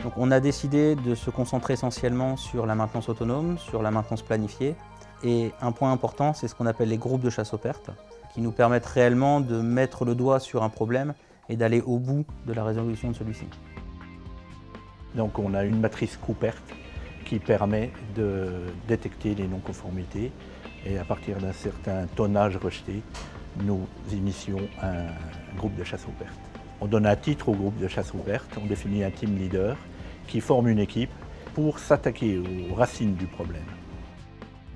Donc on a décidé de se concentrer essentiellement sur la maintenance autonome, sur la maintenance planifiée. Et un point important, c'est ce qu'on appelle les groupes de chasse aux pertes, qui nous permettent réellement de mettre le doigt sur un problème et d'aller au bout de la résolution de celui-ci. Donc on a une matrice coût-perte qui permet de détecter les non-conformités et à partir d'un certain tonnage rejeté, nous initions un groupe de chasse aux pertes. On donne un titre au groupe de chasse aux pertes, on définit un team leader qui forme une équipe pour s'attaquer aux racines du problème.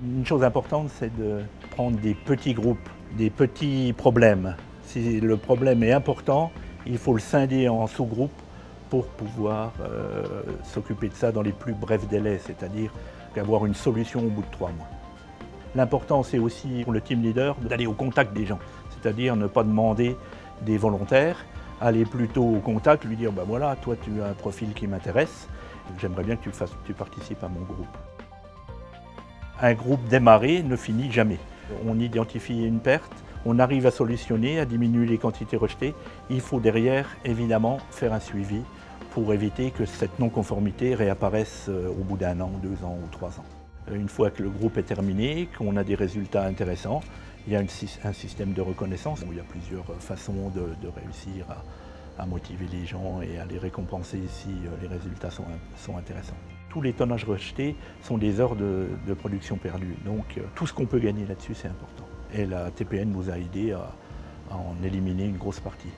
Une chose importante, c'est de prendre des petits groupes, des petits problèmes. Si le problème est important, il faut le scinder en sous-groupes pour pouvoir s'occuper de ça dans les plus brefs délais, c'est-à-dire avoir une solution au bout de 3 mois. L'important, c'est aussi pour le team leader d'aller au contact des gens, c'est-à-dire ne pas demander des volontaires, aller plutôt au contact, lui dire ben voilà, toi tu as un profil qui m'intéresse, j'aimerais bien que tu participes à mon groupe. Un groupe démarré ne finit jamais. On identifie une perte, on arrive à solutionner, à diminuer les quantités rejetées. Il faut derrière, évidemment, faire un suivi pour éviter que cette non-conformité réapparaisse au bout d'1 an, 2 ans ou 3 ans. Une fois que le groupe est terminé, qu'on a des résultats intéressants, il y a un système de reconnaissance où il y a plusieurs façons de réussir à motiver les gens et à les récompenser si les résultats sont intéressants. Tous les tonnages rejetés sont des heures de production perdues, donc tout ce qu'on peut gagner là-dessus, c'est important. Et la TPN nous a aidés à en éliminer une grosse partie.